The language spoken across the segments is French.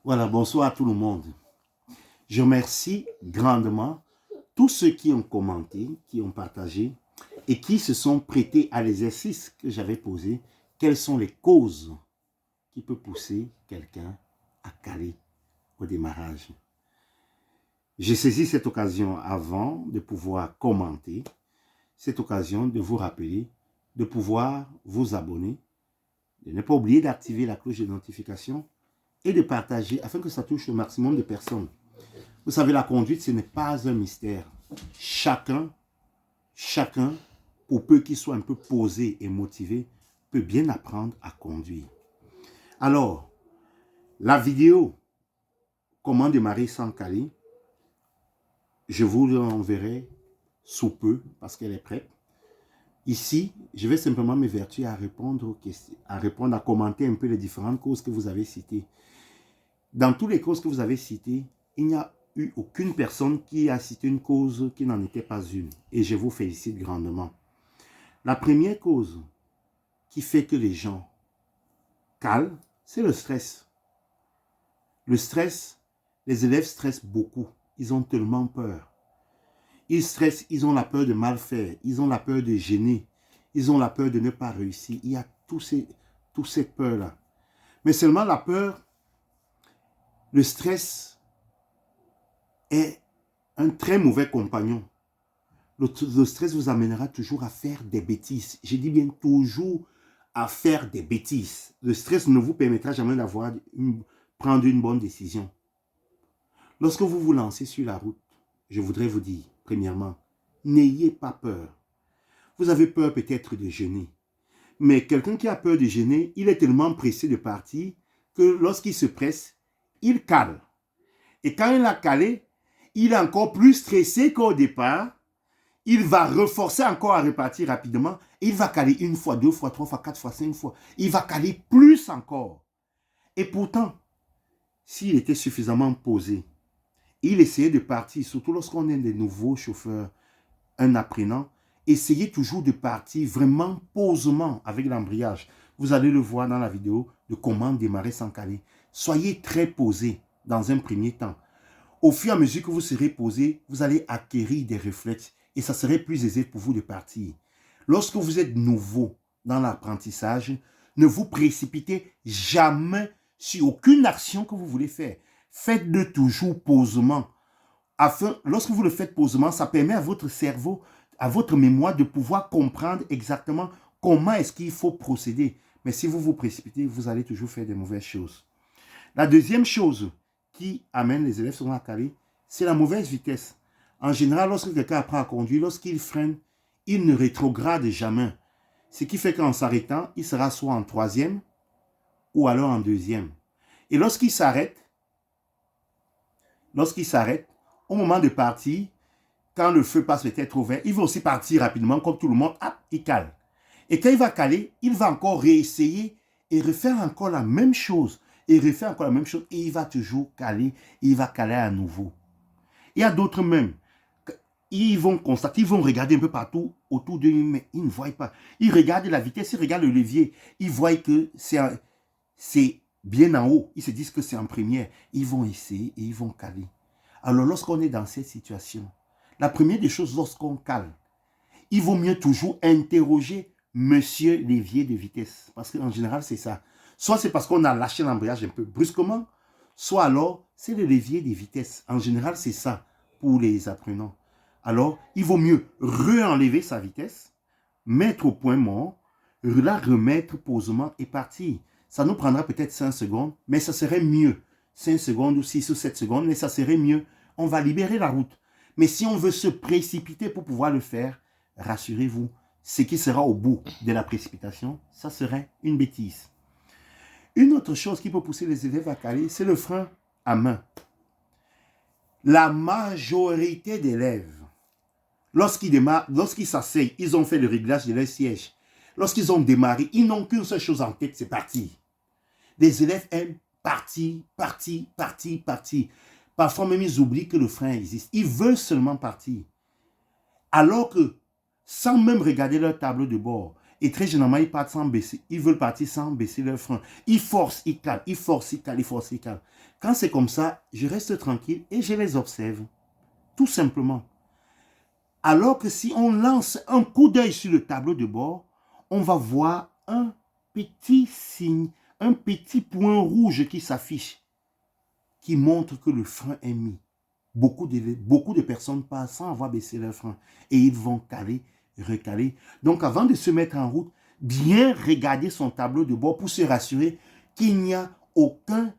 Voilà, bonsoir à tout le monde. Je remercie grandement tous ceux qui ont commenté, qui ont partagé et qui se sont prêtés à l'exercice que j'avais posé. Quelles sont les causes qui peuvent pousser quelqu'un à caler au démarrage? J'ai saisi cette occasion avant de pouvoir commenter, cette occasion de vous rappeler, de pouvoir vous abonner, de ne pas oublier d'activer la cloche de notification et de partager afin que ça touche le maximum de personnes. Vous savez, la conduite, ce n'est pas un mystère. Chacun, pour peu qu'il soit un peu posé et motivé, peut bien apprendre à conduire. Alors, la vidéo « Comment démarrer sans caler », je vous l'enverrai sous peu parce qu'elle est prête. Ici, je vais simplement m'évertuer à répondre aux questions, à commenter un peu les différentes causes que vous avez citées. Dans toutes les causes que vous avez citées, il n'y a eu aucune personne qui a cité une cause qui n'en était pas une. Et je vous félicite grandement. La première cause qui fait que les gens calent, c'est le stress. Le stress, les élèves stressent beaucoup. Ils ont tellement peur. Ils stressent, ils ont la peur de mal faire. Ils ont la peur de gêner. Ils ont la peur de ne pas réussir. Il y a toutes ces peurs-là. Mais seulement la peur, le stress est un très mauvais compagnon. Le stress vous amènera toujours à faire des bêtises. Je dis bien toujours à faire des bêtises. Le stress ne vous permettra jamais prendre une bonne décision. Lorsque vous vous lancez sur la route, je voudrais vous dire, premièrement, n'ayez pas peur. Vous avez peur peut-être de gêner. Mais quelqu'un qui a peur de gêner, il est tellement pressé de partir que lorsqu'il se presse, il cale. Et quand il a calé, il est encore plus stressé qu'au départ. Il va reforcer encore à repartir rapidement. Et il va caler une fois, deux fois, trois fois, quatre fois, cinq fois. Il va caler plus encore. Et pourtant, s'il était suffisamment posé, il essayait de partir, surtout lorsqu'on est des nouveaux chauffeurs, un apprenant, essayez toujours de partir vraiment posément avec l'embrayage. Vous allez le voir dans la vidéo de comment démarrer sans caler. Soyez très posé dans un premier temps. Au fur et à mesure que vous serez posé, vous allez acquérir des réflexes et ça serait plus aisé pour vous de partir. Lorsque vous êtes nouveau dans l'apprentissage, ne vous précipitez jamais sur aucune action que vous voulez faire. Faites-le toujours posément. Lorsque vous le faites posément, ça permet à votre cerveau, à votre mémoire de pouvoir comprendre exactement comment est-ce qu'il faut procéder. Mais si vous vous précipitez, vous allez toujours faire des mauvaises choses. La deuxième chose qui amène les élèves souvent à caler, c'est la mauvaise vitesse. En général, lorsque quelqu'un apprend à conduire, lorsqu'il freine, il ne rétrograde jamais. Ce qui fait qu'en s'arrêtant, il sera soit en troisième ou alors en deuxième. Et lorsqu'il s'arrête, au moment de partir, quand le feu passe peut-être au vert, il va aussi partir rapidement, comme tout le monde, hop, il cale. Et quand il va caler, il va encore réessayer et refaire encore la même chose. Et refaire encore la même chose. Et il va toujours caler. Et il va caler à nouveau. Il y a d'autres même. Ils vont constater, ils vont regarder un peu partout autour d'eux, mais ils ne voient pas. Ils regardent la vitesse, ils regardent le levier. Ils voient que c'est bien en haut. Ils se disent que c'est en première. Ils vont essayer et ils vont caler. Alors lorsqu'on est dans cette situation, la première des choses lorsqu'on cale, il vaut mieux toujours interroger monsieur l'évier de vitesse. Parce qu'en général, c'est ça. Soit c'est parce qu'on a lâché l'embrayage un peu brusquement, soit alors c'est le levier de vitesse. En général, c'est ça pour les apprenants. Alors, il vaut mieux re-enlever sa vitesse, mettre au point mort, la remettre posément et partir. Ça nous prendra peut-être 5 secondes, mais ça serait mieux. 5 secondes ou 6 ou 7 secondes, mais ça serait mieux. On va libérer la route. Mais si on veut se précipiter pour pouvoir le faire, rassurez-vous, ce qui sera au bout de la précipitation, ça serait une bêtise. Une autre chose qui peut pousser les élèves à caler, c'est le frein à main. La majorité d'élèves, lorsqu'ils s'asseyent, ils ont fait le réglage de leur siège. Lorsqu'ils ont démarré, ils n'ont qu'une seule chose en tête, c'est partir. Les élèves aiment partir. Parfois même, ils oublient que le frein existe. Ils veulent seulement partir. Alors que, sans même regarder leur tableau de bord, Et très généralement, ils partent sans baisser. Ils veulent partir sans baisser leur frein. Ils forcent, ils calent, ils forcent, ils calent, ils forcent, ils calent. Quand c'est comme ça, je reste tranquille et je les observe. Tout simplement. Alors que si on lance un coup d'œil sur le tableau de bord, on va voir un petit signe, un petit point rouge qui s'affiche, qui montre que le frein est mis. Beaucoup de personnes passent sans avoir baissé leur frein et ils vont caler, recaler. Donc avant de se mettre en route, bien regarder son tableau de bord pour se rassurer qu'il n'y a aucun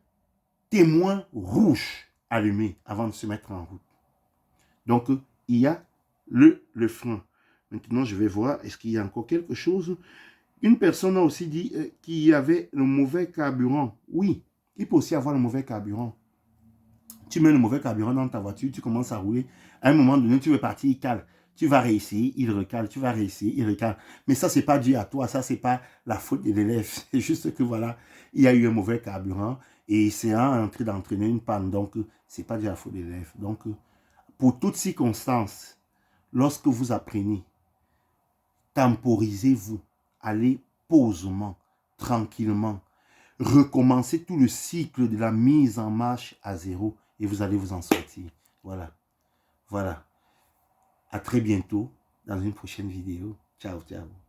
témoin rouge allumé avant de se mettre en route. Donc il y a le frein. Maintenant je vais voir, est-ce qu'il y a encore quelque chose? Une personne a aussi dit qu'il y avait le mauvais carburant. Oui, il peut aussi avoir le mauvais carburant. Tu mets le mauvais carburant dans ta voiture, tu commences à rouler. À un moment donné, tu veux partir, il cale. Tu vas réessayer, il recale. Tu vas réessayer, il recale. Mais ça, ce n'est pas dû à toi. Ça, ce n'est pas la faute de l'élève. C'est juste que voilà, il y a eu un mauvais carburant et c'est en train d'entraîner une panne. Donc, ce n'est pas dû à la faute de l'élève. Donc, pour toutes circonstances, lorsque vous apprenez, temporisez-vous. Allez posément, tranquillement. Recommencez tout le cycle de la mise en marche à zéro et vous allez vous en sortir. Voilà. Voilà. À très bientôt dans une prochaine vidéo. Ciao, ciao.